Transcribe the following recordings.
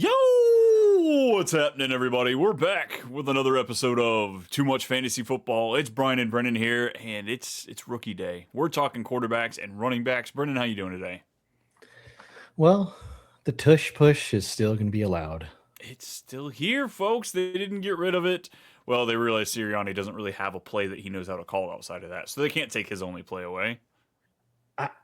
Yo, what's happening, everybody? We're back with another episode of Too Much Fantasy Football. It's Brian and Brennen here, and it's rookie day. We're talking quarterbacks and running backs. Brennen, how you doing today? Well, the tush push is still going to be allowed. It's still here, folks. They didn't get rid of it. Well, they realized Sirianni doesn't really have a play that he knows how to call outside of that, so they can't take his only play away.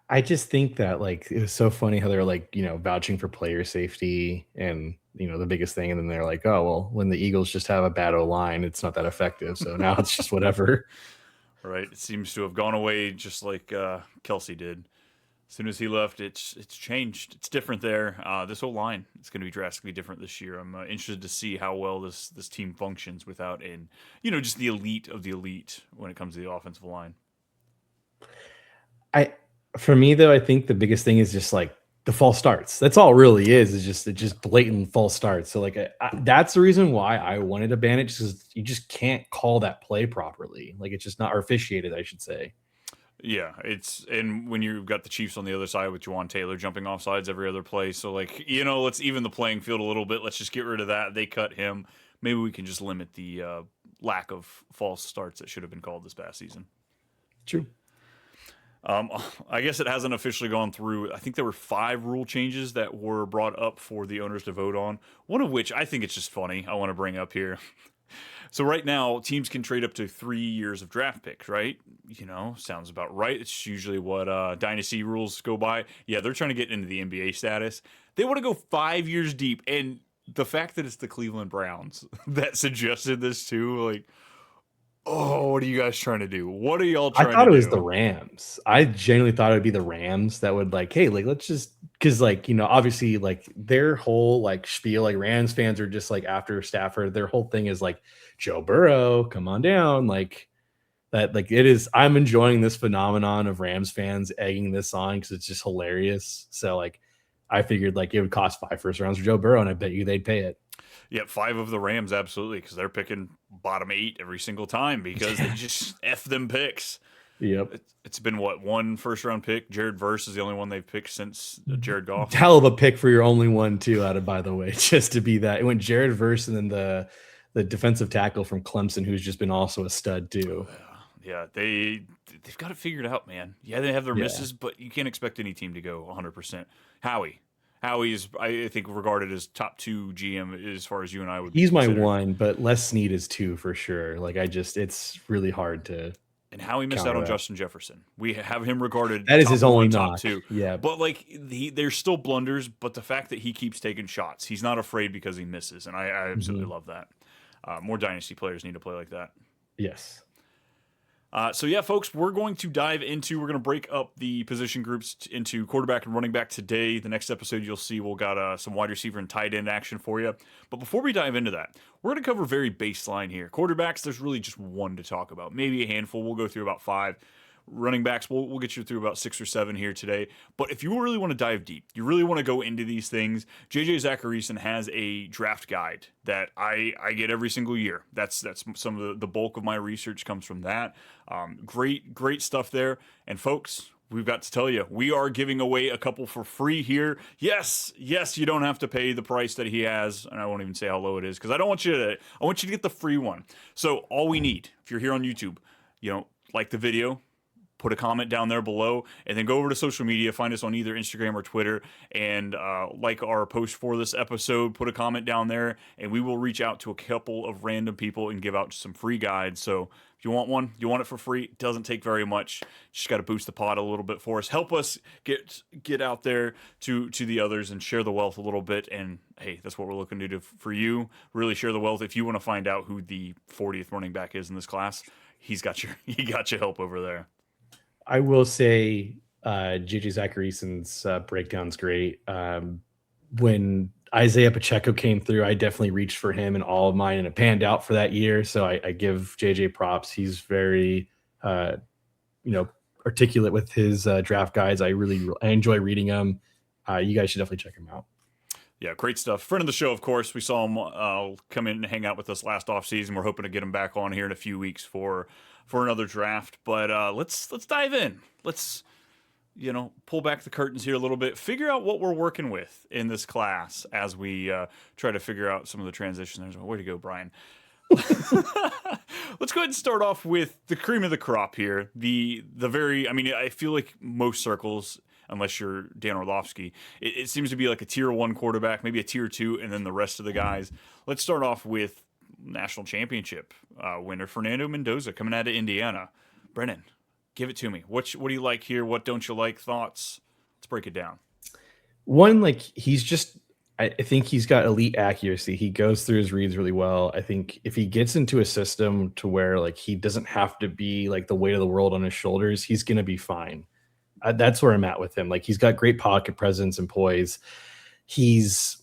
I just think that it was so funny how they're vouching for player safety and the biggest thing, and then they're like, oh well, when the Eagles just have a bad O line, it's not that effective. So now it's just whatever. Right? It seems to have gone away just like Kelsey did. As soon as he left, it's changed. It's different there. This whole line is going to be drastically different this year. I'm interested to see how well this team functions without just the elite of the elite when it comes to the offensive line. For me though, I think the biggest thing is just the false starts. That's all it really is just blatant false starts. So that's the reason why I wanted to ban it, just because you just can't call that play properly. It's just not officiated, I should say. Yeah, and when you've got the Chiefs on the other side with Juwan Taylor jumping off sides every other play, so let's even the playing field a little bit. Let's just get rid of that. They cut him. Maybe we can just limit the lack of false starts that should have been called this past season. True. I guess it hasn't officially gone through. I think there were 5 rule changes that were brought up for the owners to vote on. One of which I think it's just funny. I want to bring up here. So right now, teams can trade up to 3 years of draft picks, right? Sounds about right. It's usually what dynasty rules go by. Yeah, they're trying to get into the NBA status. They want to go 5 years deep, and the fact that it's the Cleveland Browns that suggested this too, oh, what are you guys trying to do? What are y'all trying to do? I thought it was the Rams. I genuinely thought it would be the Rams that would hey, let's just, because obviously their whole spiel, Rams fans are just after Stafford, their whole thing is Joe Burrow, come on down, that it is. I'm enjoying this phenomenon of Rams fans egging this on because it's just hilarious. So I figured it would cost 5 first rounds for Joe Burrow, and I bet you they'd pay it. Yeah, 5 of the Rams, absolutely, because they're picking bottom 8 every single time because they just F them picks. Yep. It's been, what, 1 first-round pick? Jared Verse is the only one they've picked since Jared Goff. Hell of a pick for your only one, too, by the way, just to be that. It went Jared Verse and then the defensive tackle from Clemson, who's just been also a stud, too. Yeah, they've got it figured out, man. Yeah, they have their misses, but you can't expect any team to go 100%. Howie is, I think, regarded as top 2 GM as far as you and I would. He's my one, but Les Snead is 2 for sure. It's really hard to. And Howie missed out on Justin Jefferson. We have him regarded that is his only top 2. Yeah, but there's still blunders. But the fact that he keeps taking shots, he's not afraid because he misses, and I absolutely love that. More dynasty players need to play like that. Yes. So yeah, folks, we're going to break up the position groups into quarterback and running back today. The next episode you'll see we'll got some wide receiver and tight end action for you. But before we dive into that, we're going to cover very baseline here. Quarterbacks, there's really just one to talk about, maybe a handful. We'll go through about 5. Running backs, we'll get you through about 6 or 7 here today. But if you really want to dive deep, you really want to go into these things, JJ Zachariason has a draft guide that I get every single year. That's some of the bulk of my research comes from that. Great stuff there. And folks, we've got to tell you, we are giving away a couple for free here. Yes, you don't have to pay the price that he has, and I won't even say how low it is because I want you to get the free one. So all we need, if you're here on YouTube, like the video, put a comment down there below, and then go over to social media, find us on either Instagram or Twitter, and like our post for this episode, put a comment down there, and we will reach out to a couple of random people and give out some free guides. So if you want one, you want it for free, it doesn't take very much. Just got to boost the pot a little bit for us. Help us get out there to the others and share the wealth a little bit. And hey, that's what we're looking to do for you. Really share the wealth. If you want to find out who the 40th running back is in this class, he got your help over there. I will say JJ Zacharyson's breakdown's great. When Isaiah Pacheco came through, I definitely reached for him in all of mine, and it panned out for that year. So I give JJ props. He's very, articulate with his draft guides. I enjoy reading them. You guys should definitely check him out. Yeah, great stuff. Friend of the show, of course. We saw him come in and hang out with us last offseason. We're hoping to get him back on here in a few weeks for another draft. But let's dive in. Let's pull back the curtains here a little bit, figure out what we're working with in this class as we try to figure out some of the transitions. Way to go, Brian. Let's go ahead and start off with the cream of the crop here. I feel like most circles, unless you're Dan Orlovsky, it seems to be like a tier 1 quarterback, maybe a tier 2, and then the rest of the guys. Let's start off with national championship winner Fernando Mendoza coming out of Indiana. Brennen, give it to me. What do you like here? What don't you like? Thoughts? Let's break it down. One, like, I think he's got elite accuracy. He goes through his reads really well. I think if he gets into a system to where like he doesn't have to be like the weight of the world on his shoulders, he's going to be fine. That's where I'm at with him. Like, he's got great pocket presence and poise. He's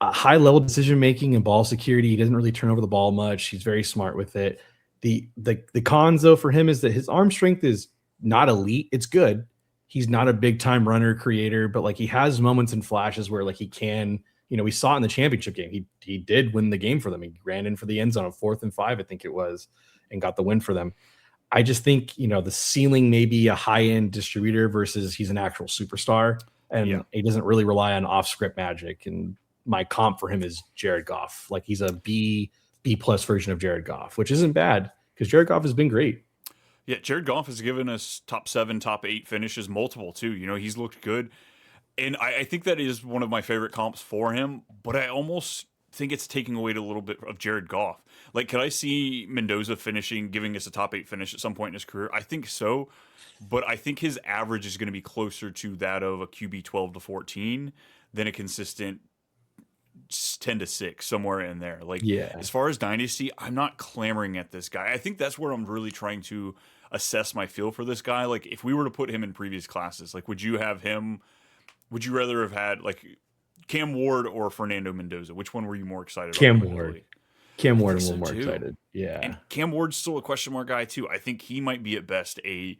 a high level decision making and ball security. He doesn't really turn over the ball much. He's very smart with it. The cons though for him is that his arm strength is not elite. It's good. He's not a big time runner creator, but like he has moments and flashes where like he can, we saw it in the championship game. He did win the game for them. He ran in for the end zone on 4th and 5, I think it was, and got the win for them. I just think, the ceiling may be a high end distributor versus he's an actual superstar, and he doesn't really rely on off script magic. And my comp for him is Jared Goff. Like, he's a B plus version of Jared Goff, which isn't bad because Jared Goff has been great. Yeah, Jared Goff has given us top 7, top 8 finishes, multiple too. He's looked good. And I think that is one of my favorite comps for him, but I almost think it's taking away a little bit of Jared Goff. Like, could I see Mendoza giving us a top 8 finish at some point in his career? I think so, but I think his average is going to be closer to that of a QB 12 to 14 than a consistent 10 to 6, somewhere in there. Like, as far as dynasty, I'm not clamoring at this guy. I think that's where I'm really trying to assess my feel for this guy. Like, if we were to put him in previous classes, like, would you rather have had like Cam Ward or Fernando Mendoza? Which one were you more excited about? Cam Ward, a little more excited. Yeah. And Cam Ward's still a question mark guy too. I think he might be at best a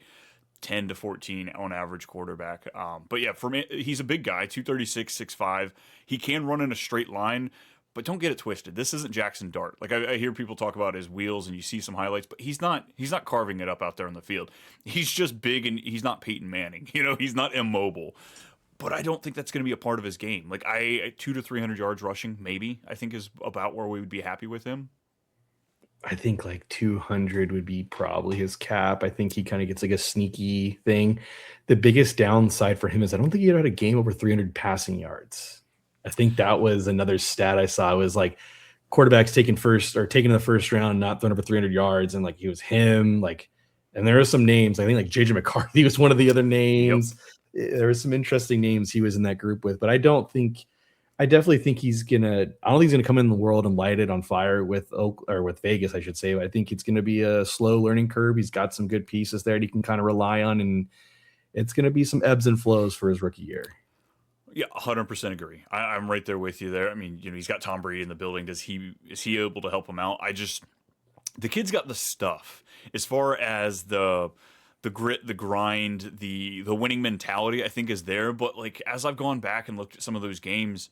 10 to 14 on average quarterback. But yeah, for me, he's a big guy, 236, 6'5". He can run in a straight line, but don't get it twisted. This isn't Jackson Dart. Like, I hear people talk about his wheels and you see some highlights, but he's not carving it up out there on the field. He's just big, and he's not Peyton Manning. He's not immobile. But I don't think that's going to be a part of his game. Like, 200 to 300 yards rushing, maybe, I think is about where we would be happy with him. I think like 200 would be probably his cap. I think he kind of gets like a sneaky thing. The biggest downside for him is I don't think he had a game over 300 passing yards. I think that was another stat I saw. It was like quarterbacks taken in the first round, not throwing over 300 yards. And like, he was him, like, and there are some names. I think like JJ McCarthy was one of the other names. Yep. There were some interesting names he was in that group with, but I definitely think I don't think he's gonna come in the world and light it on fire with Vegas, I should say. But I think it's gonna be a slow learning curve. He's got some good pieces there that he can kind of rely on, and it's gonna be some ebbs and flows for his rookie year. Yeah, 100% agree. I'm right there with you there. I mean, he's got Tom Brady in the building. Is he able to help him out? The kid's got the stuff as far as the grit, the grind, the winning mentality, I think, is there. But like, as I've gone back and looked at some of those games,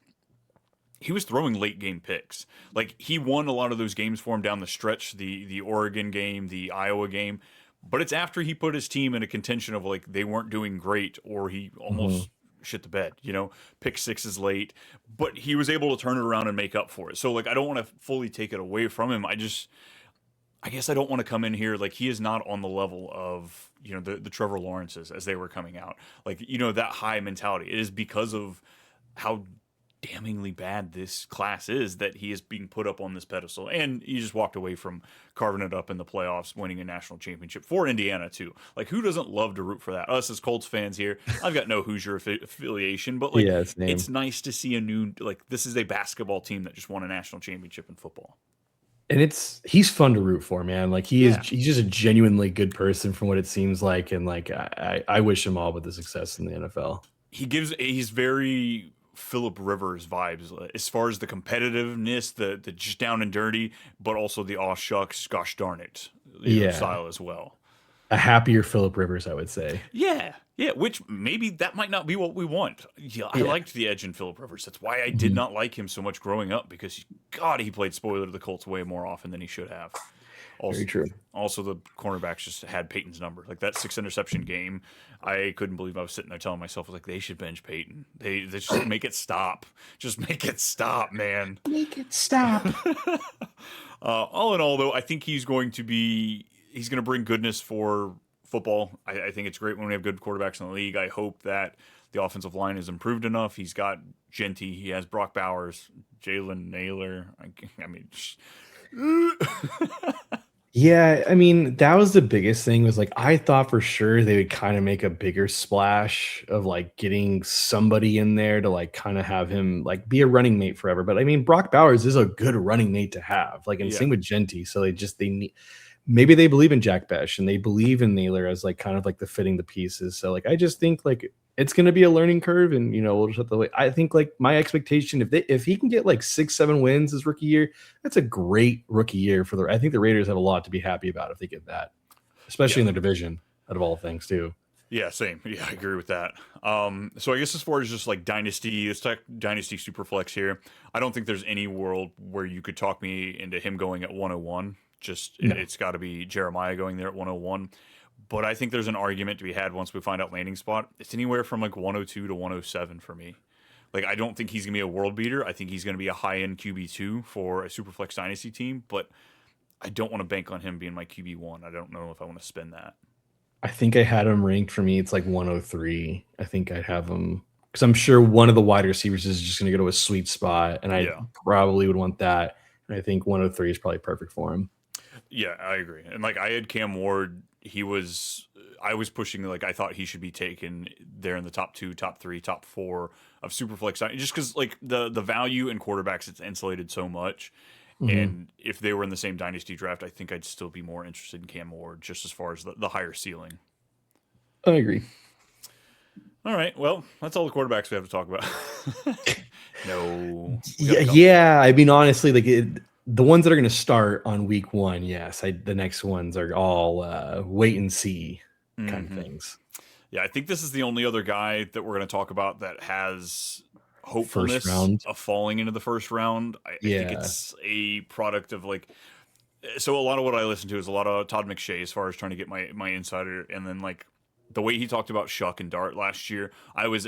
he was throwing late game picks. Like, he won a lot of those games for him down the stretch, the Oregon game, the Iowa game. But it's after he put his team in a contention of like they weren't doing great, or he almost shit the bed, pick sixes late. But he was able to turn it around and make up for it. So like, I don't want to fully take it away from him. I guess I don't want to come in here like he is not on the level of the Trevor Lawrences as they were coming out. Like, that high mentality. It is because of how damningly bad this class is that he is being put up on this pedestal. And he just walked away from carving it up in the playoffs, winning a national championship for Indiana too. Like, who doesn't love to root for that? Us as Colts fans here, I've got no Hoosier affiliation, but like, it's nice to see this is a basketball team that just won a national championship in football. And he's fun to root for, man. Like, he's just a genuinely good person from what it seems like. And like, I wish him all but the success in the NFL. He's very Phillip Rivers vibes as far as the competitiveness, the just down and dirty, but also the aw shucks, gosh darn it style as well. A happier Phillip Rivers, I would say. Yeah. Which maybe that might not be what we want. I liked the edge in Phillip Rivers. That's why I did not like him so much growing up, because God, he played spoiler to the Colts way more often than he should have. Also, Very true. also the cornerbacks just had Peyton's number. Like that 6 interception game, I couldn't believe I was sitting there telling myself like they should bench Peyton. They just make it stop. Just make it stop, man. Make it stop. All in all, though, I think he's going to bring goodness for football. I think it's great when we have good quarterbacks in the league. I hope that the offensive line is improved enough. He's got Genty. He has Brock Bowers, Jalen Naylor. I mean, Yeah, I mean, that was the biggest thing was like I thought for sure they would kind of make a bigger splash of like getting somebody in there to like kind of have him like be a running mate forever. But I mean, Brock Bowers is a good running mate to have. Like, and yeah, same with Genty. So they need maybe they believe in Jack Besh and they believe in Naylor as like kind of like the fitting the pieces. So like I just think like it's gonna be a learning curve, and we'll just have to wait. I think like my expectation if he can get like 6-7 wins his rookie year, that's a great rookie year for the. I think the Raiders have a lot to be happy about if they get that, especially in the division out of all things too. Yeah, same. Yeah, I agree with that. So I guess as far as just like dynasty, it's dynasty superflex here. I don't think there's any world where you could talk me into him going at 101. Just No. it's got to be Jeremiah going there at 101. But I think there's an argument to be had once we find out landing spot. It's anywhere from like 102 to 107 for me. Like I don't think he's gonna be a world beater. I think he's gonna be a high end QB2 for a superflex dynasty team. But I don't want to bank on him being my QB1. I don't know if I want to spend that. I think I had him ranked for me. It's like 103. I think I'd have him because I'm sure one of the wide receivers is just going to go to a sweet spot, and I probably would want that. And I think 103 is probably perfect for him. Yeah, I agree. And like I had Cam Ward, I was pushing like I thought he should be taken there in the top 2, top 3, top 4 of Superflex just because like the value in quarterbacks it's insulated so much. Mm-hmm. And if they were in the same dynasty draft, I think I'd still be more interested in Cam Ward just as far as the higher ceiling. I agree. All right, well, that's all the quarterbacks we have to talk about. No. Yeah. I mean, honestly, like the ones that are going to start on week 1, yes. The next ones are all wait and see kind of things. Yeah, I think this is the only other guy that we're going to talk about that has hopefulness of falling into the first round. I think it's a product of like, so a lot of what I listen to is a lot of Todd McShay as far as trying to get my insider, and then like the way he talked about Shuck and Dart last year, I was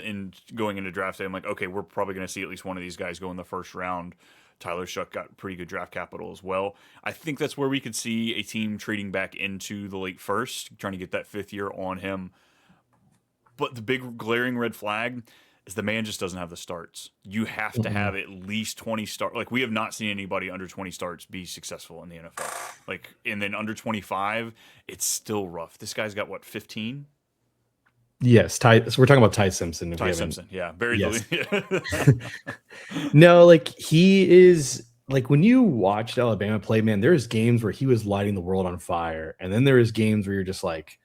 going into draft day. I'm like, okay, we're probably going to see at least one of these guys go in the first round. Tyler Shuck got pretty good draft capital as well. I think that's where we could see a team trading back into the late first, trying to get that 5th year on him. But the big glaring red flag is the man just doesn't have the starts. You have to have at least 20 starts. Like we have not seen anybody under 20 starts be successful in the NFL. Like, and then under 25, it's still rough. This guy's got what, 15? Yes, so we're talking about Ty Simpson. Ty Simpson, yeah, very yes. No, like he is like when you watched Alabama play, man, there's games where he was lighting the world on fire, and then there is games where you're just like,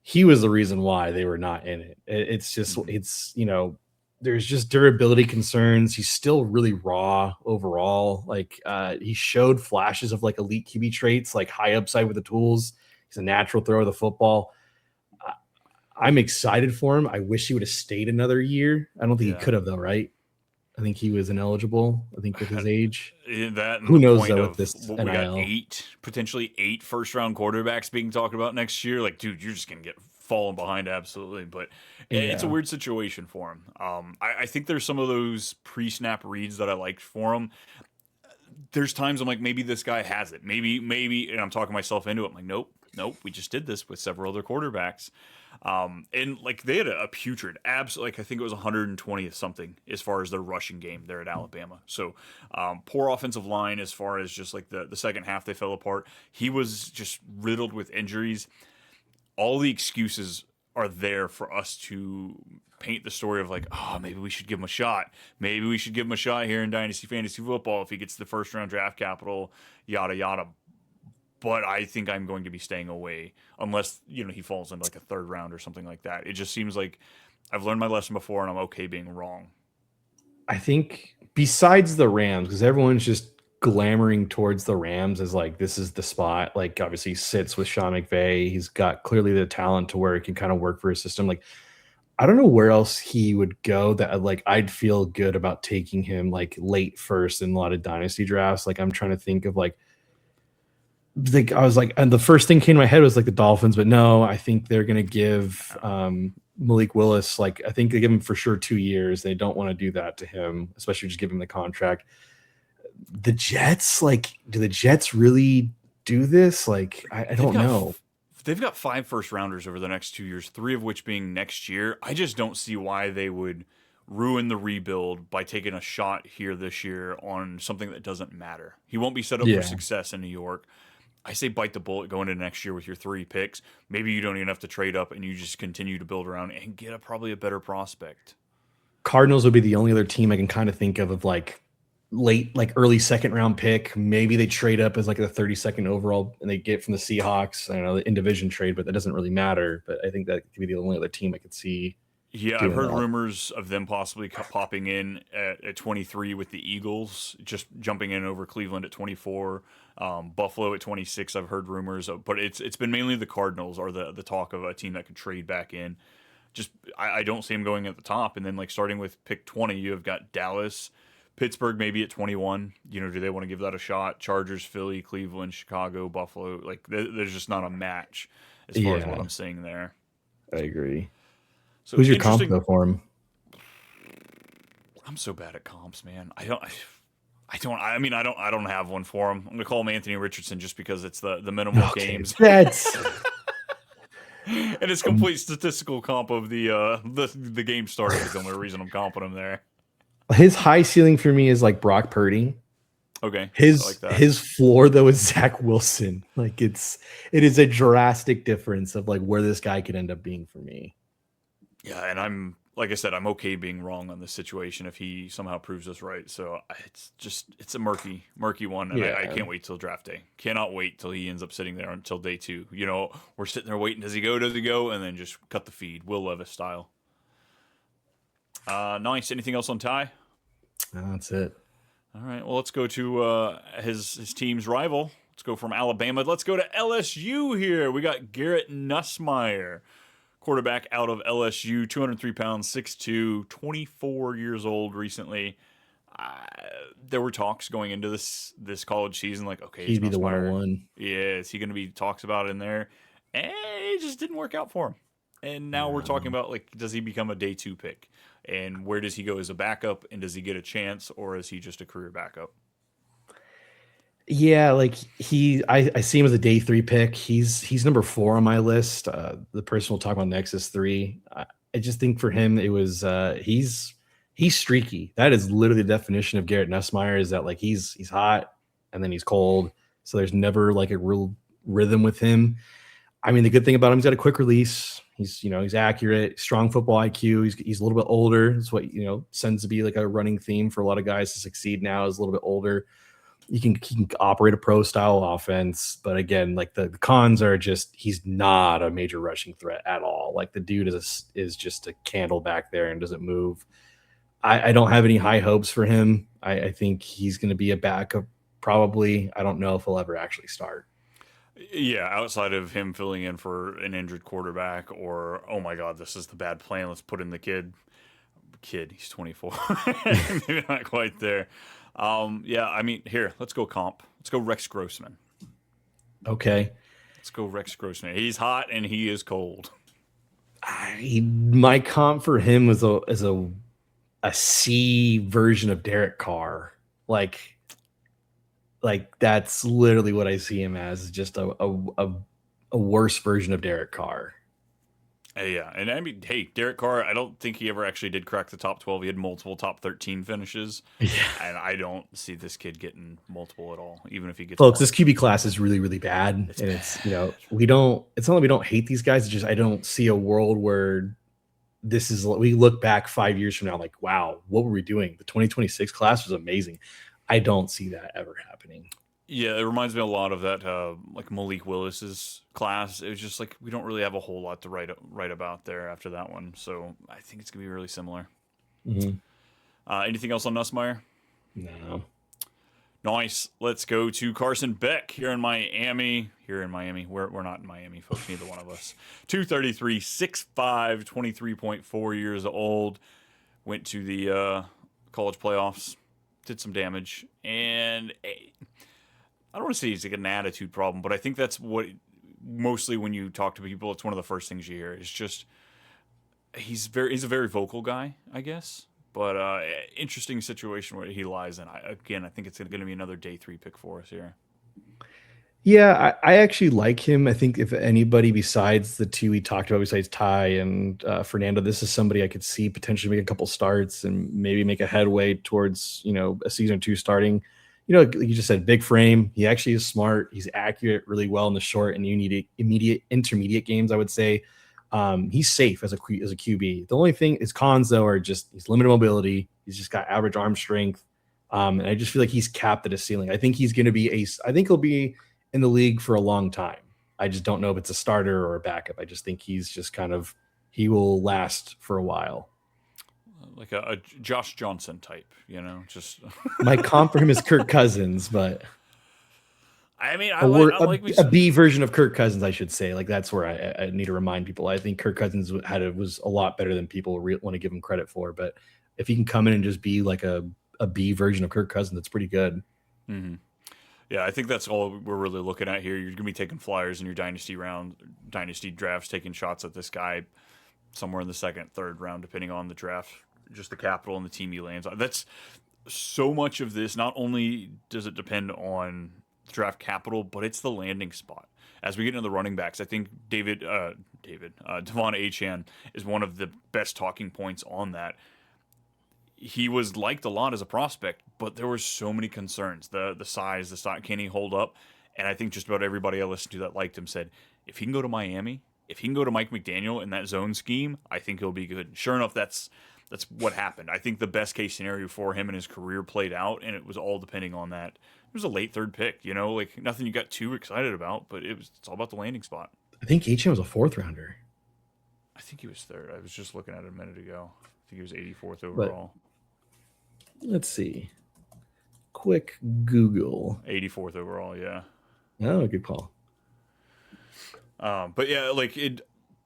he was the reason why they were not in it. It's just it's there's just durability concerns. He's still really raw overall. Like he showed flashes of like elite QB traits, like high upside with the tools. He's a natural thrower of the football. I'm excited for him. I wish he would have stayed another year. I don't think he could have though, right? I think he was ineligible. I think with his age. That who knows though with this NIL. We got potentially 8 first-round quarterbacks being talked about next year. Like, dude, you're just gonna get fallen behind absolutely. But it's a weird situation for him. I think there's some of those pre-snap reads that I liked for him. There's times I'm like, maybe this guy has it. Maybe, and I'm talking myself into it. I'm like, nope. We just did this with several other quarterbacks. And like they had a putrid like I think it was 120th something as far as their rushing game there at Alabama. So poor offensive line as far as just like the second half they fell apart. He was just riddled with injuries. All the excuses are there for us to paint the story of like, oh, maybe we should give him a shot. Maybe we should give him a shot here in Dynasty Fantasy Football if he gets the first round draft capital, yada yada. But I think I'm going to be staying away unless, he falls into like a 3rd round or something like that. It just seems like I've learned my lesson before and I'm okay being wrong. I think besides the Rams, because everyone's just glamoring towards the Rams as like, this is the spot. Like obviously he sits with Sean McVay. He's got clearly the talent to where it can kind of work for his system. Like, I don't know where else he would go that like I'd feel good about taking him like late first in a lot of dynasty drafts. Like I'm trying to think of like, like I was like, and the first thing came to my head was like the Dolphins, but no, I think they're gonna give Malik Willis, like I think they give him for sure 2 years. They don't want to do that to him, especially just give him the contract. The Jets, like, do the Jets really do this? Like, I They've don't got know. they've got 5 first rounders over the next 2 years, 3 of which being next year. I just don't see why they would ruin the rebuild by taking a shot here this year on something that doesn't matter. He won't be set up for Yeah. success in New York. I say bite the bullet going into next year with your 3 picks. Maybe you don't even have to trade up and you just continue to build around and get probably a better prospect. Cardinals would be the only other team I can kind of think of like late, like early second round pick. Maybe they trade up as like the 32nd overall and they get from the Seahawks. I don't know, the in division trade, but that doesn't really matter. But I think that could be the only other team I could see Yeah, I've doing heard that. rumors of them possibly popping in at 23 with the Eagles, just jumping in over Cleveland at 24, Buffalo at 26. I've heard rumors, but it's been mainly the Cardinals are the talk of a team that could trade back in. Just I don't see them going at the top, and then like starting with pick 20, you have got Dallas, Pittsburgh maybe at 21. You know, do they want to give that a shot? Chargers, Philly, Cleveland, Chicago, Buffalo. Like there's just not a match as far as what Yeah, I'm seeing there. I agree. So Who's your comp interesting. though for him? I'm so bad at comps, man. I don't have one for him. I'm gonna call him Anthony Richardson just because it's the minimal Okay, games that's and it's complete statistical comp of the game started is the only reason I'm comping him there. his high ceiling for me is like Brock Purdy. Okay, I His like that. his floor though is Zach Wilson. Like it is a drastic difference of like where this guy could end up being for me. Yeah, and I'm like I said, I'm okay being wrong on this situation if he somehow proves us right. So it's a murky one, and I Yeah. can't wait till draft day. Cannot wait till he ends up sitting there until day 2. You know, we're sitting there waiting. Does he go? Does he go? And then just cut the feed, Will Levis style. Nice. Anything else on Ty? That's it. All right. Well, let's go to his team's rival. Let's go from Alabama. Let's go to LSU here. We got Garrett Nussmeier, quarterback out of LSU, 203 pounds, 6'2", 24 years old recently. There were talks going into this college season, like, okay, is He'd be the Nussmeier, 101. yeah, is he going to be talks about in there? And it just didn't work out for him. And now we're talking about, like, does he become a day 2 pick? And where does he go as a backup? And does he get a chance, or is he just a career backup? Yeah, like I see him as a day 3 pick. He's number 4 on my list. The person we'll talk about next is 3. I just think for him it was he's streaky. That is literally the definition of Garrett Nussmeier, is that like he's hot and then he's cold. So there's never like a real rhythm with him. I mean, the good thing about him, he's got a quick release. He's accurate, strong football IQ. He's a little bit older. It's what tends to be like a running theme for a lot of guys to succeed now, is a little bit older. He can operate a pro style offense, but again, like the cons are just he's not a major rushing threat at all. Like the dude is just a candle back there and doesn't move. I don't have any high hopes for him. I think he's going to be a backup probably. I don't know if he'll ever actually start. Yeah, outside of him filling in for an injured quarterback, or oh my god, this is the bad plan. Let's put in the kid. He's 24. Maybe not quite there. Yeah, I mean, here, let's go comp. Let's go Rex Grossman. Okay. Let's go Rex Grossman. He's hot and he is cold. My comp for him was a C version of Derek Carr. Like that's literally what I see him as, just a worse version of Derek Carr. Yeah, and I mean, hey, Derek Carr, I don't think he ever actually did crack the top 12. He had multiple top 13 finishes, Yeah. and I don't see this kid getting multiple at all, even if he gets Folks, one. this QB class is really, really bad. It's not that we don't hate these guys. It's just I don't see a world where we look back 5 years from now, like, wow, what were we doing? The 2026 class was amazing. I don't see that ever happening. Yeah, it reminds me a lot of that, like Malik Willis's class. It was just like we don't really have a whole lot to write about there after that one. So I think it's gonna be really similar. Mm-hmm. Anything else on Nussmeier? No. Nice. Let's go to Carson Beck here in Miami. We're not in Miami, folks. Neither one of us. 233, 6'5", 23.4 years old. Went to the college playoffs. Did some damage. And I don't want to say he's like an attitude problem, but I think that's what mostly when you talk to people, it's one of the first things you hear. It's just he's a very vocal guy, I guess. But interesting situation where he lies in. I think it's going to be another day 3 pick for us here. Yeah, I actually like him. I think if anybody besides the two we talked about, besides Ty and Fernando, this is somebody I could see potentially make a couple starts and maybe make a headway towards, a season 2 starting. Like you just said, big frame. He actually is smart. He's accurate really well in the short and immediate intermediate games, I would say. He's safe as a QB. The only thing his cons though are just he's limited mobility. He's just got average arm strength. And I just feel like he's capped at his ceiling. I think he's going to be I think he'll be in the league for a long time. I just don't know if it's a starter or a backup. I just think he's just he will last for a while. Like a Josh Johnson type, just. My comp for him is Kirk Cousins, but I mean, a B version of Kirk Cousins, I should say. Like that's where I need to remind people. I think Kirk Cousins was a lot better than people want to give him credit for. But if he can come in and just be like a B version of Kirk Cousins, that's pretty good. Mm-hmm. Yeah, I think that's all we're really looking at here. You're going to be taking flyers in your dynasty drafts, taking shots at this guy somewhere in the second, third round, depending on the draft, just the capital and the team he lands on. That's so much of this. Not only does it depend on draft capital, but it's the landing spot. As we get into the running backs, I think Devon Achane is one of the best talking points on that. He was liked a lot as a prospect, but there were so many concerns. The size, the stock, can he hold up? And I think just about everybody I listened to that liked him said, if he can go to Miami, if he can go to Mike McDaniel in that zone scheme, I think he'll be good. Sure enough, that's what happened. I think the best case scenario for him and his career played out, and it was all depending on that. It was a late third pick, like nothing you got too excited about, but it's all about the landing spot. I think Achane was a 4th rounder. I think he was 3rd. I was just looking at it a minute ago. I think he was 84th overall. But let's see. Quick Google. 84th overall, yeah. Oh, good call. But yeah,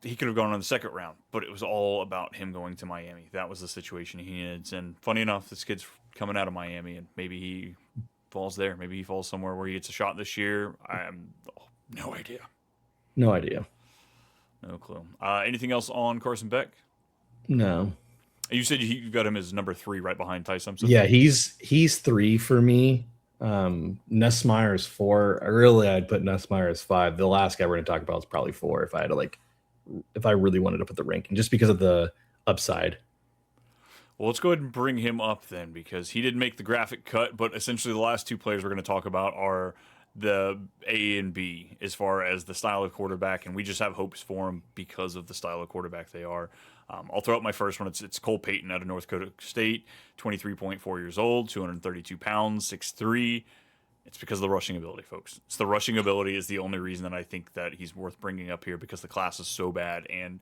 he could have gone on the 2nd round, but it was all about him going to Miami. That was the situation he needs. And funny enough, this kid's coming out of Miami, and maybe he falls there. Maybe he falls somewhere where he gets a shot this year. No idea. No idea. No clue. Anything else on Carson Beck? No. You said you got him as number 3 right behind Ty Simpson? Yeah, he's 3 for me. Nussmeier is 4. Really, I'd put Nussmeier as 5. The last guy we're going to talk about is probably 4 if I had to if I really wanted to put the ranking, just because of the upside. Well, let's go ahead and bring him up then, because he didn't make the graphic cut, but essentially the last 2 players we're going to talk about are the A and B as far as the style of quarterback, and we just have hopes for him because of the style of quarterback they are. I'll throw out my first one. It's Cole Payton out of North Dakota State, 23.4 years old, 232 pounds, 6'3". It's because of the rushing ability, folks. It's the rushing ability is the only reason that I think that he's worth bringing up here, because the class is so bad, and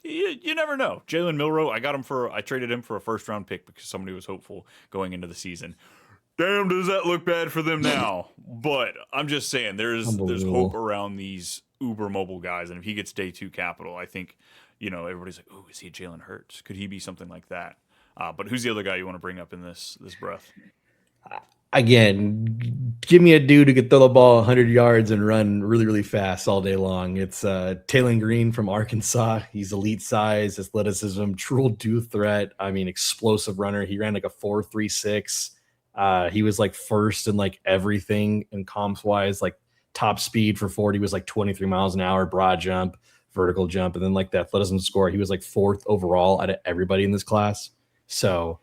you never know. Jalen Milroe, I traded him for a 1st-round pick because somebody was hopeful going into the season. Damn, does that look bad for them now? But I'm just saying, there's hope around these uber mobile guys, and if he gets day 2 capital, I think everybody's like, oh, is he Jalen Hurts? Could he be something like that? But who's the other guy you want to bring up in this breath? Again, give me a dude who could throw the ball 100 yards and run really, really fast all day long. It's Taylon Green from Arkansas. He's elite size, athleticism, true dual threat. I mean, explosive runner. He ran like a 4.36. He was like 1st in like everything in comps wise, like top speed for 40 was like 23 miles an hour, broad jump, vertical jump, and then like the athleticism score, he was like 4th overall out of everybody in this class. So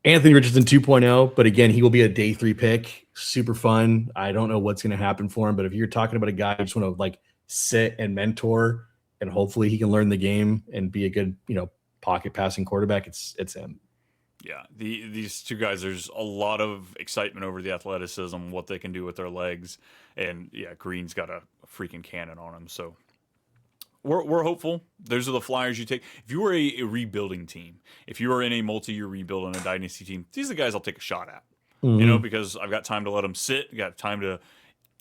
Anthony Richardson 2.0, but again, he will be a day 3 pick. Super fun. I don't know what's going to happen for him, but if you're talking about a guy who just want to sit and mentor, and hopefully he can learn the game and be a good, pocket passing quarterback, it's him. Yeah, these 2 guys, there's a lot of excitement over the athleticism, what they can do with their legs, and yeah, Green's got a freaking cannon on him, so we're hopeful. Those are the flyers you take. If you were a rebuilding team, if you are in a multi-year rebuild on a dynasty team, these are the guys I'll take a shot at. Mm-hmm. Because I've got time to let them sit, got time to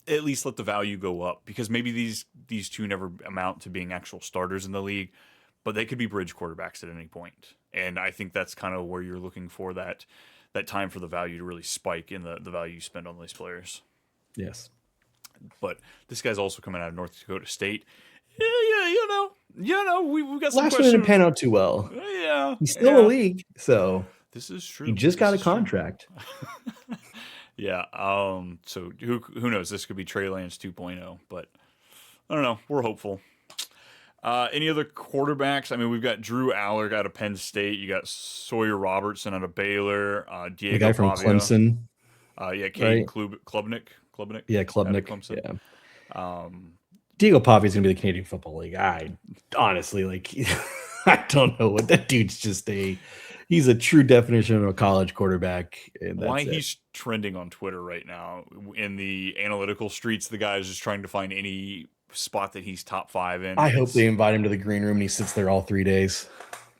at least let the value go up, because maybe these 2 never amount to being actual starters in the league, but they could be bridge quarterbacks at any point. And I think that's kind of where you're looking for that time for the value to really spike in the value you spend on these players. Yes. But this guy's also coming out of North Dakota State. Yeah, we've got some Last one questions. didn't pan out too well. Yeah, He's still in the league, so this is true. he just got a contract. Yeah. So who knows? This could be Trey Lance 2.0, but I don't know. We're hopeful. Any other quarterbacks? I mean, we've got Drew Aller out of Penn State. You got Sawyer Robertson out of Baylor. Diego The guy from Pavia. Clemson. Yeah, Caden Right? Klubnik. Yeah, Out of Klubnik. Clemson. Yeah. Diego Pavia is gonna be the Canadian Football League. I honestly I don't know what that dude's just he's a true definition of a college quarterback. And that's he's trending on Twitter right now in the analytical streets. The guy is just trying to find any spot that he's top 5 in. I hope they invite him to the green room and he sits there all 3 days.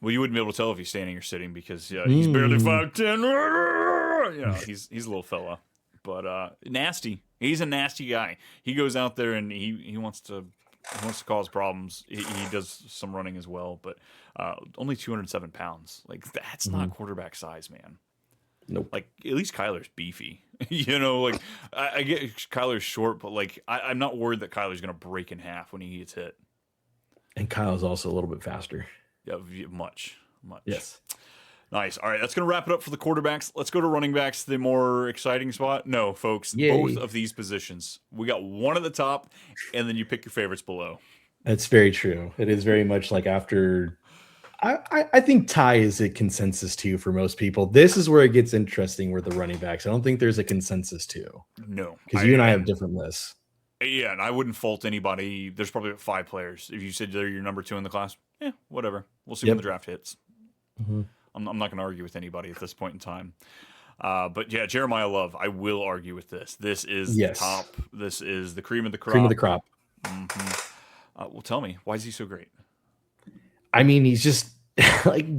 Well, you wouldn't be able to tell if he's standing or sitting because he's barely 5'10". He's a little fella, but nasty. He's a nasty guy. He goes out there and he wants to cause problems. He does some running as well, but only 207 pounds. Like that's not quarterback size, man. Nope. Like at least Kyler's beefy. Like I get Kyler's short, but like I'm not worried that Kyler's gonna break in half when he gets hit. And Kyle's also a little bit faster. Yeah, much. Yes. Nice. All right, that's going to wrap it up for the quarterbacks. Let's go to running backs, the more exciting spot. No, folks, Yay. Both of these positions. We got one at the top, and then you pick your favorites below. That's very true. It is very much like after. I think tie is a consensus too for most people. This is where it gets interesting with the running backs. I don't think there's a consensus too. No. Because you and I have different lists. Yeah, and I wouldn't fault anybody. There's probably 5 players. If you said they're your number 2 in the class, yeah, whatever. We'll see when the draft hits. Mm-hmm. I'm not going to argue with anybody at this point in time. But yeah, Jeremiah Love, I will argue with this. This is the top. This is the cream of the crop. Cream of the crop. Mm-hmm. Well, tell me, why is he so great? I mean, he's just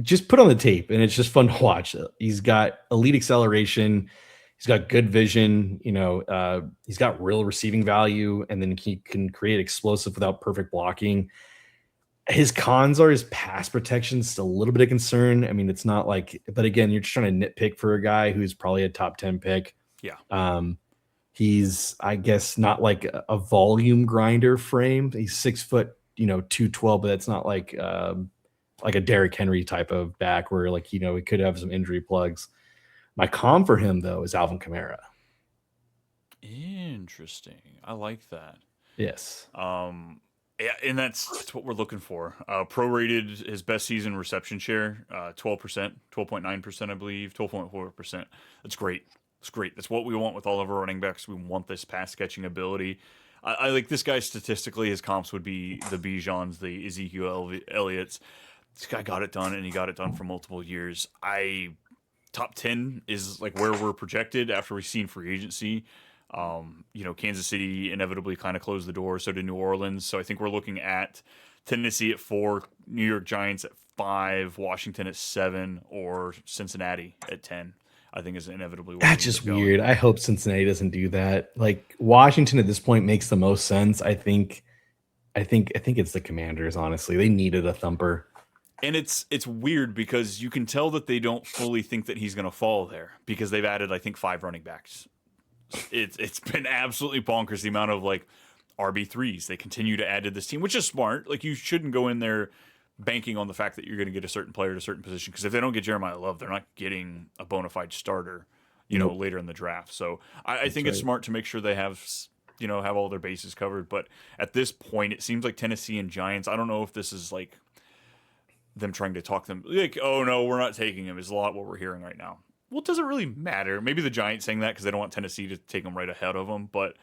just put on the tape, and it's just fun to watch. He's got elite acceleration. He's got good vision. He's got real receiving value, and then he can create explosive without perfect blocking. His cons are his pass protection is still a little bit of concern. I mean, it's not like, but again, you're just trying to nitpick for a guy who's probably a top 10 pick. Yeah. He's, I guess, not like a volume grinder frame. He's 6 foot, 212, but that's not like a Derrick Henry type of back where he could have some injury plugs. My con for him though is Alvin Kamara. Interesting. I like that. Yes. Yeah, and that's what we're looking for. Prorated his best season reception share, 12%, 12.9%, I believe, 12.4%. That's great. That's great. That's what we want with all of our running backs. We want this pass catching ability. I like this guy statistically. His comps would be the Bijans, the Ezekiel Elliott's. This guy got it done, and he got it done for multiple years. Top 10 is like where we're projected after we've seen free agency. Kansas City inevitably kind of closed the door. So did New Orleans. So I think we're looking at Tennessee at 4, New York Giants at 5, Washington at 7, or Cincinnati at 10. I think is inevitably where that's just weird. I hope Cincinnati doesn't do that. Like Washington at this point makes the most sense. I think it's the Commanders. Honestly, they needed a thumper. And it's weird because you can tell that they don't fully think that he's going to fall there because they've added, I think, 5 running backs. It's been absolutely bonkers the amount of RB3s they continue to add to this team, which is smart. Like you shouldn't go in there banking on the fact that you're going to get a certain player at a certain position because if they don't get Jeremiah Love, they're not getting a bona fide starter, later in the draft. So I think it's smart to make sure they have all their bases covered. But at this point, it seems like Tennessee and Giants. I don't know if this is them trying to talk them oh no, we're not taking him. Is a lot what we're hearing right now. Well, it doesn't really matter. Maybe the Giants saying that because they don't want Tennessee to take them right ahead of them. But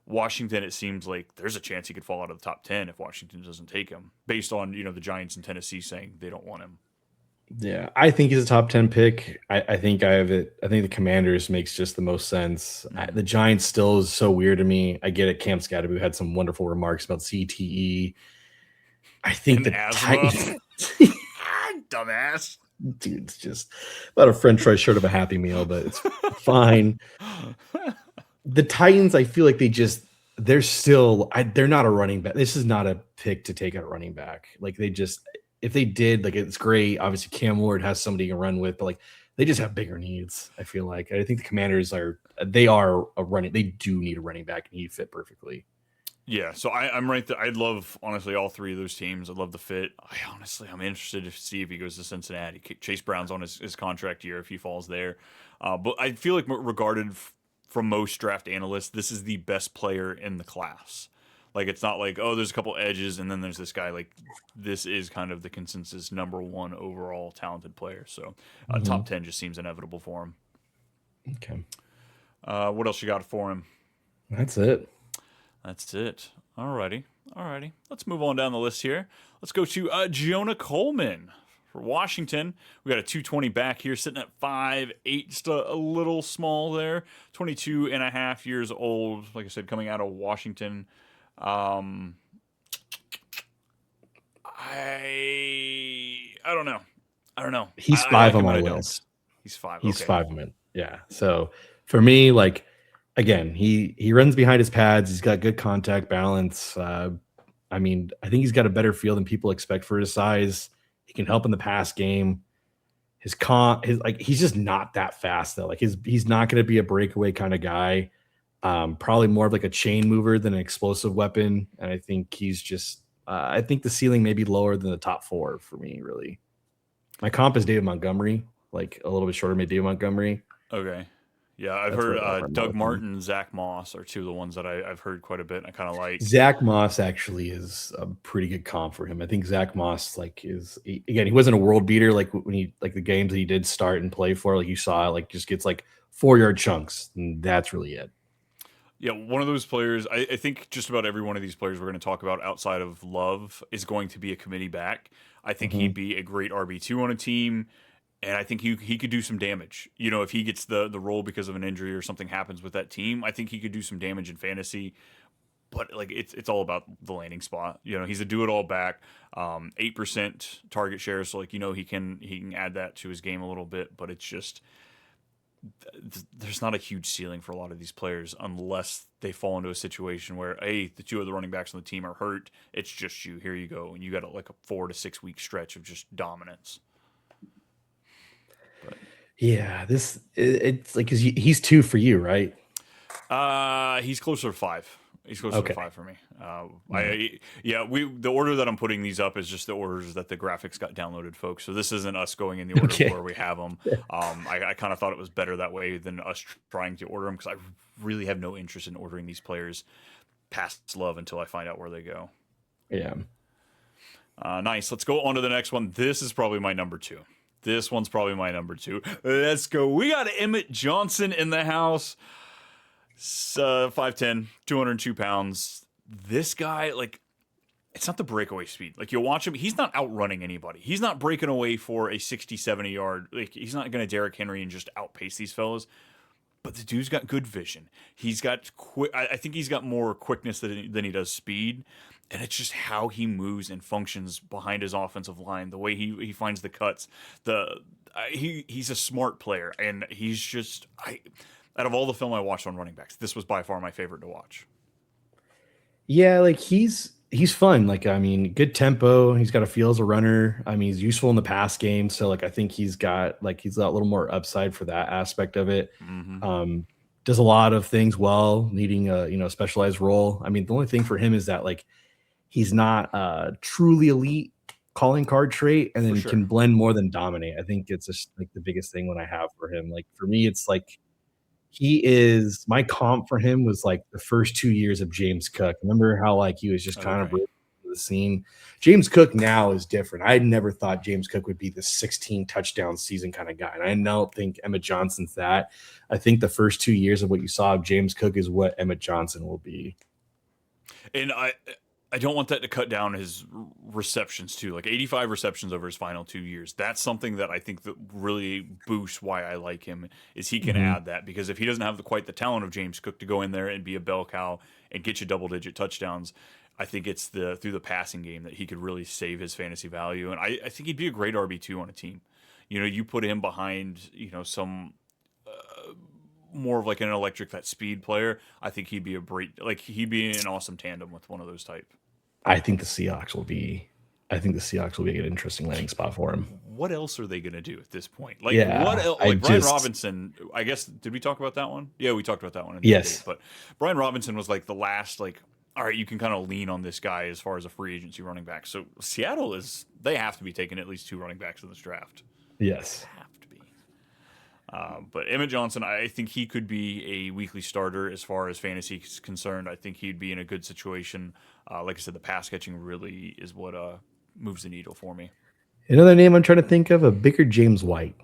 Washington, it seems like there's a chance he could fall out of the top 10 if Washington doesn't take him, based on the Giants and Tennessee saying they don't want him. Yeah, I think he's a top 10 pick. I think I have it. I think the Commanders makes just the most sense. The Giants still is so weird to me. I get it. Cam Scatterby had some wonderful remarks about CTE. I think the Titans. Dumbass. Dude, it's just about a French fry short of a Happy Meal, but it's fine. The Titans, I feel like they're not a running back. This is not a pick to take out a running back. If they did, it's great. Obviously, Cam Ward has somebody to run with, but they just have bigger needs. I feel like I think the Commanders are a running. They do need a running back, and he fit perfectly. Yeah, so I'm right there. I'd love, honestly, all three of those teams. I'd love the fit. I'm interested to see if he goes to Cincinnati. Chase Brown's on his contract year if he falls there. But I feel like regarded from most draft analysts, this is the best player in the class. Like, it's not like, oh, there's a couple edges and then there's this guy. Like, this is kind of the consensus number one overall talented player. So top 10 just seems inevitable for him. Okay. What else you got for him? That's it. That's it. Alrighty. Let's move on down the list here. Let's go to Jonah Coleman for Washington. We got a 220 back here, sitting at 5'8", just a little small there. 22 and a half years old. Like I said, coming out of Washington. I don't know. He's I five like on him, my but I don't. list. He's five. He's Okay. 5 of it. Yeah. So for me, like again, he runs behind his pads. He's got good contact balance. I mean, I think he's got a better feel than people expect for his size. He can help in the pass game. He's just not that fast though. Like he's not going to be a breakaway kind of guy. Probably more of like a chain mover than an explosive weapon. And I think he's just. I think the ceiling may be lower than the top 4 for me. Really, my comp is David Montgomery, like a little bit shorter, maybe David Montgomery. Okay. Yeah, I've That's where heard I'm at Doug with him. Martin, Zach Moss are two of the ones that I've heard quite a bit. And I kind of like. Zach Moss actually is a pretty good comp for him. I think Zach Moss again, he wasn't a world beater like when he like the games that he did start and play for, like you saw, like just gets like 4-yard chunks, and that's really it. Yeah, one of those players, I think just about every one of these players we're going to talk about outside of Love is going to be a committee back. I think he'd be a great RB2 on a team, and I think he could do some damage. You know, if he gets the role because of an injury or something happens with that team, I think he could do some damage in fantasy. But like it's all about the landing spot. You know, he's a do-it-all back, 8% target share, so like he can add that to his game a little bit, but it's just there's not a huge ceiling for a lot of these players unless they fall into a situation where the two of the running backs on the team are hurt. It's just you. Here you go, and you got like a 4 to 6 week stretch of just dominance. But Yeah, it's like because he's 2 for you, right? he's closer to 5. He's closer to Okay. 5 for me. The order that I'm putting these up is just the orders that the graphics got downloaded, folks. So this isn't us going in the order Okay. where we have them. I kind of thought it was better that way than us trying to order them because I really have no interest in ordering these players past Love until I find out where they go. Yeah. Nice. Let's go on to the next one. This is probably my number 2. This one's probably my number 2. Let's go. We got Emmett Johnson in the house. 5'10", 202 pounds. This guy, like, it's not the breakaway speed. Like, you'll watch him. He's not outrunning anybody. He's not breaking away for a 60, 70-yard. Like, he's not going to Derrick Henry and just outpace these fellas. But the dude's got good vision. He's got I think he's got more quickness than he does speed. And it's just how he moves and functions behind his offensive line, the way he finds the cuts. He's a smart player, and he's just out of all the film I watched on running backs, this was by far my favorite to watch. Yeah, like he's fun. Like I mean, good tempo. He's got a feel as a runner. I mean, he's useful in the pass game. So like I think he's got a little more upside for that aspect of it. Does a lot of things well, needing a specialized role. I mean, the only thing for him is that like he's not truly elite calling card trait, and then can blend more than dominate. I think it's just like the biggest thing when I have for him. Like for me, it's like my comp for him was like the first 2 years of James Cook. Remember how like he was just kind of breaking the scene. James Cook now is different. I never thought James Cook would be the 16 touchdown season kind of guy. And I don't think Emmett Johnson's that. I think the first 2 years of what you saw of James Cook is what Emmett Johnson will be. And I don't want that to cut down his receptions too. Like 85 receptions over his final 2 years. That's something that I think that really boosts why I like him is he can add that, because if he doesn't have quite the talent of James Cook to go in there and be a bell cow and get you double-digit touchdowns, I think it's through the passing game that he could really save his fantasy value. And I think he'd be a great RB2 on a team. You put him behind, some more of like an electric, that speed player. I think he'd be he'd be an awesome tandem with one of those type. I think the Seahawks will be I think the Seahawks will be an interesting landing spot for him. What else are they going to do at this point? Like what Yeah, else? I Like Brian just Robinson, I guess, did we talk about that one? Yeah, we talked about that one in the debate. yes, But Brian Robinson was like the last, like, all right, you can kind of lean on this guy as far as a free agency running back. So Seattle they have to be taking at least 2 running backs in this draft. yes. Have to be. But Emmett Johnson, I think he could be a weekly starter as far as fantasy is concerned. I think he'd be in a good situation. Like I said, the pass catching really is what moves the needle for me. Another name I'm trying to think of, a bigger James White.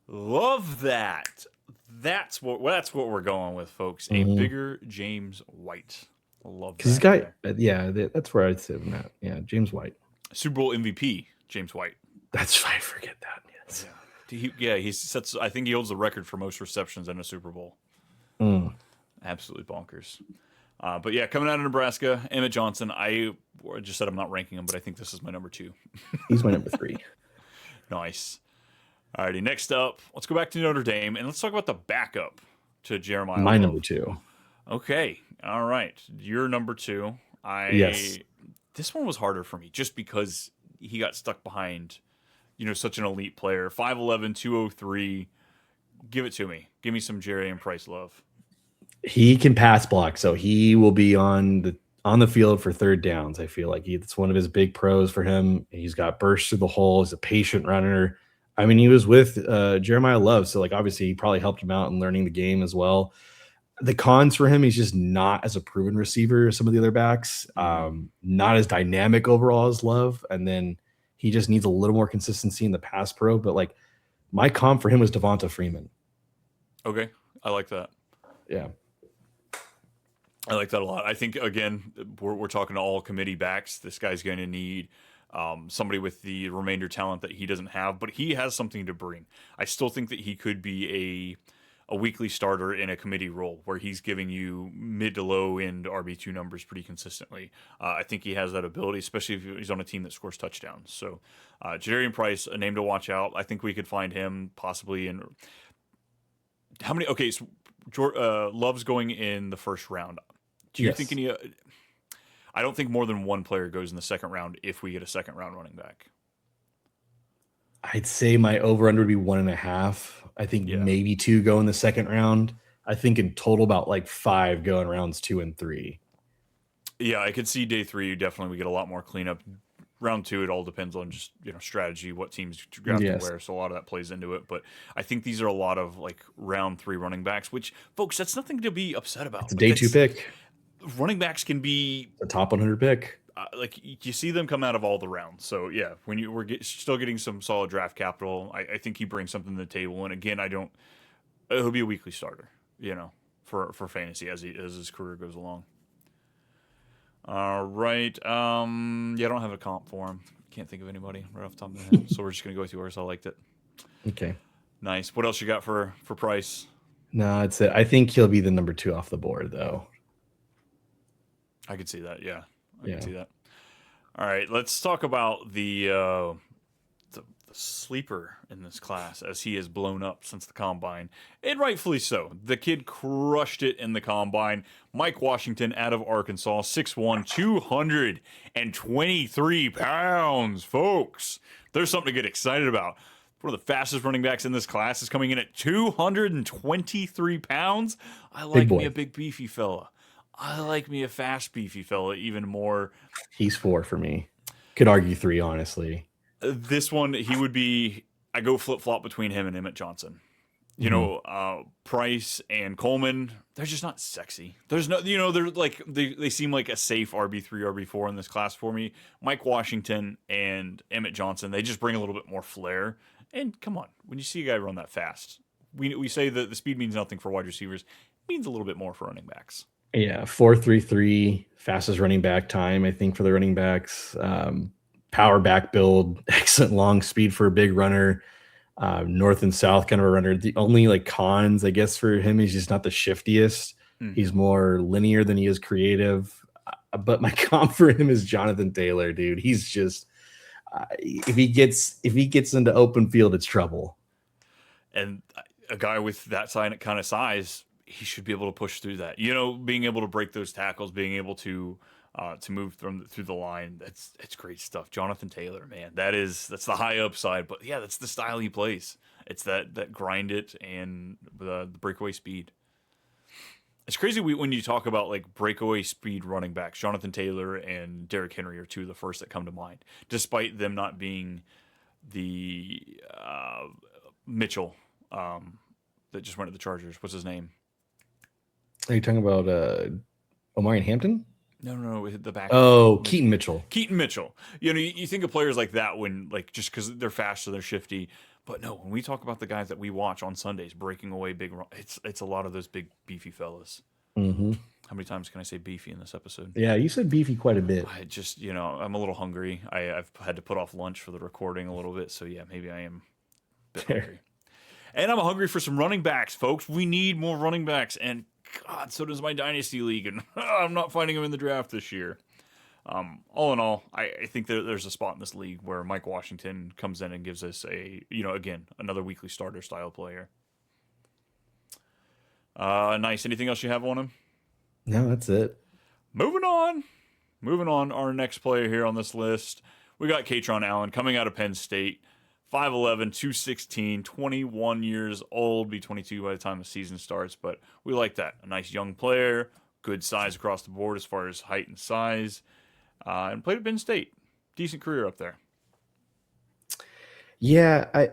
Love that. That's what we're going with, folks. A bigger James White. Love that. Because he's got, that's where I'd say him at. Yeah, James White. Super Bowl MVP, James White. That's I forget that. Yes. He sets. I think he holds the record for most receptions in a Super Bowl. Absolutely bonkers. But yeah, coming out of Nebraska, Emmett Johnson. I just said I'm not ranking him, but I think this is my number 2. He's my number 3. Nice. Alrighty, next up, let's go back to Notre Dame and let's talk about the backup to Jeremiah. My Love. number 2. Okay, all right. You're number 2. Yes. This one was harder for me just because he got stuck behind, such an elite player. 5'11", 203. Give it to me. Give me some Jerry and Price love. He can pass block, so he will be on the field for third downs. I feel like it's one of his big pros for him. He's got bursts through the hole. He's a patient runner. I mean, he was with Jeremiah Love, so like obviously he probably helped him out in learning the game as well. The cons for him, he's just not as a proven receiver as some of the other backs. Not as dynamic overall as Love, and then he just needs a little more consistency in the pass pro. But like my comp for him was Devonta Freeman. Okay, I like that. Yeah. I like that a lot. I think, again, we're talking to all committee backs. This guy's going to need somebody with the remainder talent that he doesn't have, but he has something to bring. I still think that he could be a weekly starter in a committee role where he's giving you mid to low end RB2 numbers pretty consistently. I think he has that ability, especially if he's on a team that scores touchdowns. So Jadarian Price, a name to watch out. I think we could find him possibly in how many? Okay, so Love's going in the first round. Do you think any? I don't think more than one player goes in the second round if we get a second round running back. I'd say my over-under would be 1.5. I think maybe 2 go in the second round. I think in total about like 5 go in rounds 2 and 3. Yeah, I could see day 3 definitely we get a lot more cleanup. Round 2, it all depends on just strategy, what teams draft and where. So a lot of that plays into it. But I think these are a lot of like round 3 running backs, which folks, that's nothing to be upset about. It's a day 2 pick. Running backs can be a top 100 pick. Like you see them come out of all the rounds. So yeah, when we're still getting some solid draft capital, I think he brings something to the table. And again, he'll be a weekly starter, for fantasy as his career goes along. All right. I don't have a comp for him. Can't think of anybody right off the top of my head. So we're just gonna go with yours. I liked it. Okay. Nice. What else you got for Price? No, it's it. I think he'll be the number 2 off the board though. I could see that. Yeah, I can see that. All right, let's talk about the sleeper in this class as he has blown up since the combine, and rightfully so. The kid crushed it in the combine. Mike Washington out of Arkansas, 6'1", 223 pounds, folks. There's something to get excited about. One of the fastest running backs in this class is coming in at 223 pounds. I like me a big beefy fella. I like me a fast beefy fella even more. He's 4 for me. Could argue 3, honestly. This one, he would be. I go flip flop between him and Emmett Johnson. Price and Coleman, they're just not sexy. There's no, they're like they seem like a safe RB3, RB4 in this class for me. Mike Washington and Emmett Johnson, they just bring a little bit more flair. And come on, when you see a guy run that fast, we say that the speed means nothing for wide receivers. It means a little bit more for running backs. Yeah, 4.33 fastest running back time, I think, for the running backs. Power back build, excellent long speed for a big runner. North and south kind of a runner. The only like cons, I guess, for him is just not the shiftiest. He's more linear than he is creative. But my comp for him is Jonathan Taylor, dude. He's just if he gets into open field, it's trouble. And a guy with that kind of size, he should be able to push through that. Being able to break those tackles, being able to to move through the line. It's great stuff. Jonathan Taylor, man, that's the high upside, but yeah, that's the style he plays. It's that grind it and the breakaway speed. It's crazy when you talk about like breakaway speed running backs. Jonathan Taylor and Derrick Henry are two of the first that come to mind, despite them not being the Mitchell that just went to the Chargers. What's his name? Are you talking about Omarion Hampton? No, the back. Oh, Keaton Mitchell. Keaton Mitchell. You think of players like that when like just because they're fast or they're shifty, but no, when we talk about the guys that we watch on Sundays breaking away big, it's a lot of those big beefy fellas. Mm-hmm. How many times can I say beefy in this episode? Yeah, you said beefy quite a bit. I just I'm a little hungry. I've had to put off lunch for the recording a little bit, so yeah, maybe I am a bit hungry. And I'm hungry for some running backs, folks. We need more running backs, and God, so does my dynasty league, and I'm not finding them in the draft this year. All in all, I think there's a spot in this league where Mike Washington comes in and gives us again, another weekly starter style player. Nice. Anything else you have on him? No, that's it. Moving on. Our next player here on this list, we got Katron Allen coming out of Penn State. 5'11", 216, 21 years old, be 22 by the time the season starts, but we like that. A nice young player, good size across the board as far as height and size, and played at Penn State. Decent career up there. Yeah,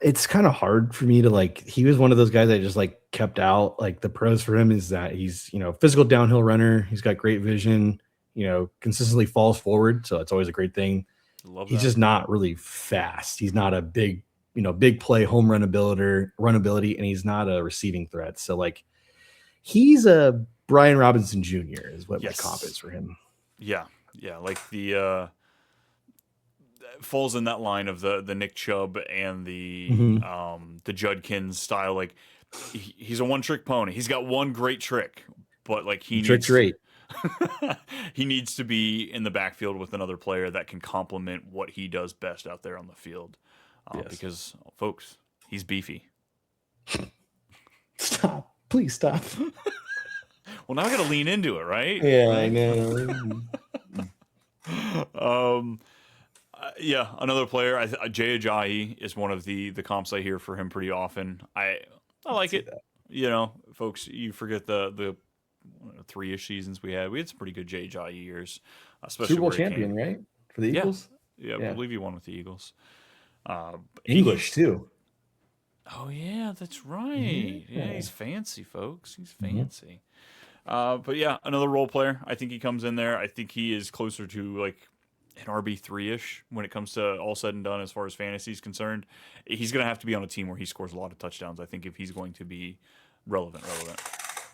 it's kind of hard for me to like. He was one of those guys I just like kept out. Like the pros for him is that he's physical downhill runner. He's got great vision. Consistently falls forward, so that's always a great thing. He's just not really fast. He's not a big play home runability, and he's not a receiving threat. So like, he's a Brian Robinson Jr. is what my comp is for him. Yeah, like the falls in that line of the Nick Chubb and the Judkins style. Like he's a one trick pony. He's got one great trick, but like he needs to be in the backfield with another player that can complement what he does best out there on the field. Because, folks, he's beefy. Stop. Please stop. Well, now I got to lean into it, right? Yeah, right? I know. Another player. Jay Ajayi is one of the comps I hear for him pretty often. I like it. That. Folks, you forget the 3-ish seasons we had. We had some pretty good Jay Ajayi years, especially Super Bowl champion, right? For the Eagles. Yeah, I believe he won with the Eagles. English too. Oh yeah, that's right. Yeah, he's fancy, folks. He's fancy. But yeah, another role player. I think he comes in there. I think he is closer to like an RB3-ish when it comes to all said and done as far as fantasy is concerned. He's going to have to be on a team where he scores a lot of touchdowns, I think, if he's going to be relevant.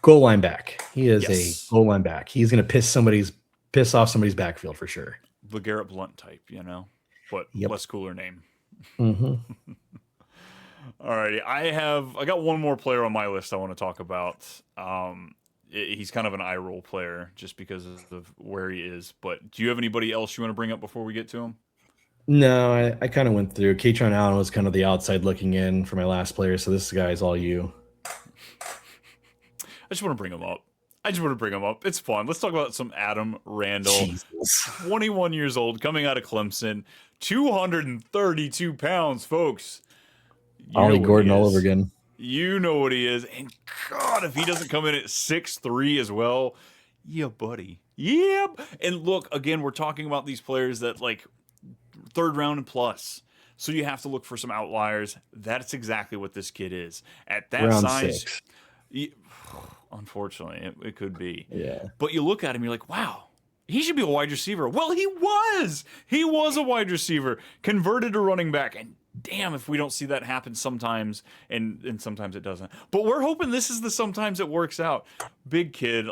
Goal line back. He is a goal line back. He's going to piss off somebody's backfield for sure. The Garrett Blunt type, but less cooler name. Mm-hmm. All righty. I got one more player on my list I want to talk about. He's kind of an eye roll player just because of where he is. But do you have anybody else you want to bring up before we get to him? No, I kind of went through. Katron Allen was kind of the outside looking in for my last player, so this guy is all you. I just want to bring him up. It's fun. Let's talk about some Adam Randall. Jesus. 21 years old, coming out of Clemson. 232 pounds, folks. Ollie Gordon all over again. You know what he is. And God, if he doesn't come in at 6'3" as well, yeah, buddy. Yep. And look, again, we're talking about these players that like third round and plus. So you have to look for some outliers. That's exactly what this kid is. At that round size, 6. Unfortunately, it could be. Yeah. But you look at him, you're like, wow, he should be a wide receiver. Well, he was. He was a wide receiver, converted to running back. And damn, if we don't see that happen sometimes, and sometimes it doesn't. But we're hoping this is the sometimes it works out. Big kid,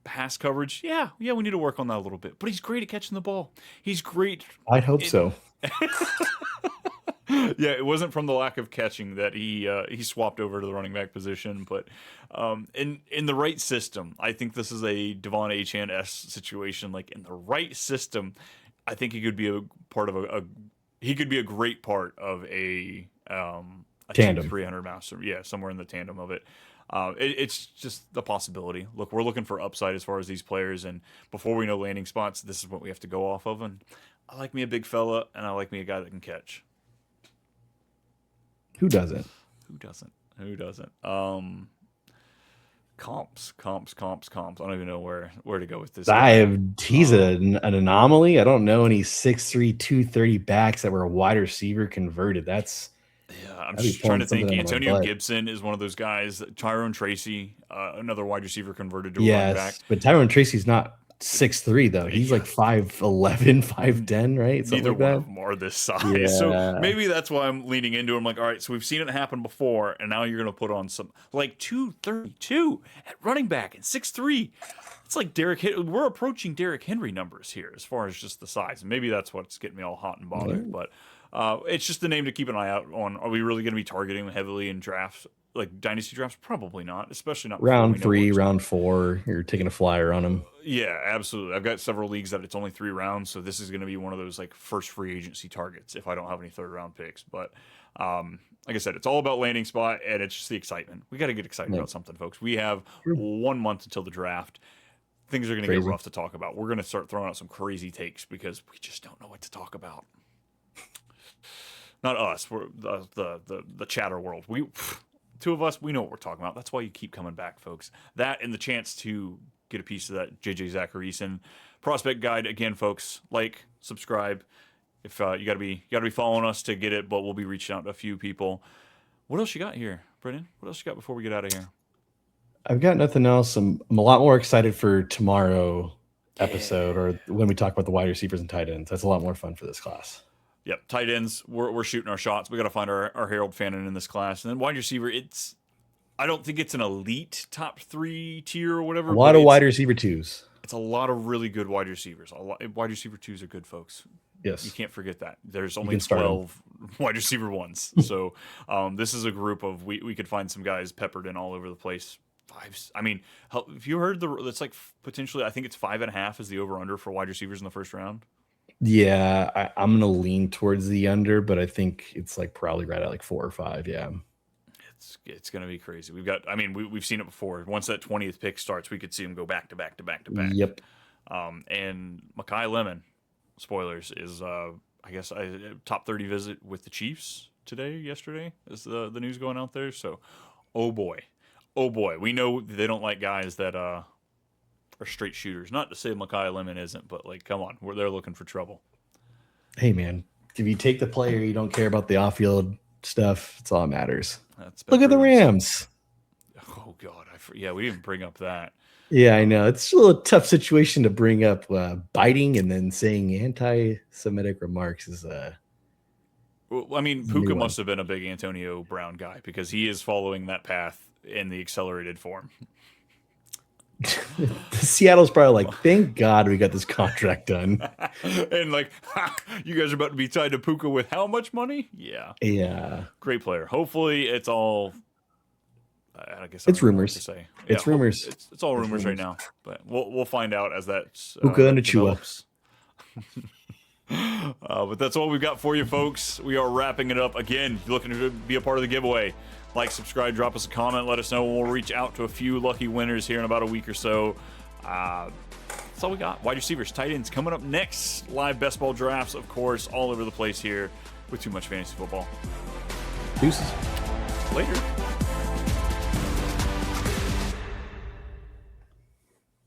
pass coverage. Yeah, we need to work on that a little bit. But he's great at catching the ball. He's great. I'd hope so. Yeah, it wasn't from the lack of catching that he swapped over to the running back position, but in the right system, I think this is a Devon Achane-esque situation. Like in the right system, I think he could be a part of he could be a great part of a tandem 300 master. Yeah, somewhere in the tandem of it. It's just the possibility. Look, we're looking for upside as far as these players, and before we know landing spots, this is what we have to go off of. And I like me a big fella, and I like me a guy that can catch. Who doesn't? Who doesn't? Who doesn't? Comps. I don't even know where to go with this. He's an anomaly. I don't know any 6'3", 230 backs that were a wide receiver converted. I'm just trying to think. Antonio Gibson is one of those guys. Tyrone Tracy, another wide receiver converted to a running back. But Tyrone Tracy's not 6'3", though. He's like 5'11", 5'10", right? Neither one of them are this size. Yeah. So maybe that's why I'm leaning into it. I'm like, all right, so we've seen it happen before, and now you're going to put on some, like 232 at running back and 6'3". It's like we're approaching Derrick Henry numbers here as far as just the size. And maybe that's what's getting me all hot and bothered. But it's just the name to keep an eye out on. Are we really going to be targeting heavily in drafts? Like dynasty drafts? Probably not, especially not round 3, round 4. You're taking a flyer on them. Yeah, absolutely. I've got several leagues that it's only 3 rounds, so this is going to be one of those like first free agency targets if I don't have any 3rd round picks. But like I said, it's all about landing spot, and it's just the excitement. We got to get excited about something, folks. We have 1 month until the draft. Things are going to get rough to talk about. We're going to start throwing out some crazy takes because we just don't know what to talk about. Not us. We're the chatter world. Two of us, we know what we're talking about. That's why you keep coming back, folks. That and the chance to get a piece of that JJ Zachariason Prospect guide. Again, folks, like, subscribe. If you gotta be following us to get it, but we'll be reaching out to a few people. What else you got here, Brennen? What else you got before we get out of here? I've got nothing else. I'm a lot more excited for tomorrow episode or when we talk about the wide receivers and tight ends. That's a lot more fun for this class. Yep, tight ends, we're shooting our shots. We got to find our Harold Fannin in this class. And then wide receiver, I don't think it's an elite top 3 tier or whatever. A lot of wide receiver 2s. It's a lot of really good wide receivers. Wide receiver 2s are good, folks. Yes. You can't forget that. There's only 12 wide receiver 1s. So this is a group of, we could find some guys peppered in all over the place. 5s. I mean, have you heard it's like potentially, I think it's 5.5 is the over-under for wide receivers in the first round. Yeah, I'm gonna lean towards the under, but I think it's like probably right at like 4 or 5. Yeah, it's gonna be crazy. We've seen it before. Once that 20th pick starts, we could see them go back to back to back to back. Yep. And Mekhi Lemon, spoilers, is I guess top 30 visit with the Chiefs yesterday is the news going out there. So, oh boy, we know they don't like guys that are straight shooters. Not to say Mekhi Lemon isn't, but like, come on, they're looking for trouble. Hey man, if you take the player, you don't care about the off-field stuff. It's all that matters. Look at the Rams. Oh God, we didn't even bring up that. Yeah, I know. It's a little tough situation to bring up. Biting and then saying anti-Semitic remarks is Well, I mean, Puka must have been a big Antonio Brown guy because he is following that path in the accelerated form. Seattle's probably like, thank God we got this contract done. And like, you guys are about to be tied to Puka with how much money? Yeah. Great player. Hopefully it's all, I guess it's rumors. To say. It's rumors. It's all rumors right now, but we'll find out as that Puka and Achua. But that's all we've got for you, folks. We are wrapping it up. Again, if you're looking to be a part of the giveaway, like, subscribe, drop us a comment, let us know. We'll reach out to a few lucky winners here in about a week or so. That's all we got. Wide receivers, tight ends coming up next. Live best ball drafts, of course, all over the place here with Too Much Fantasy Football. Deuces. Later.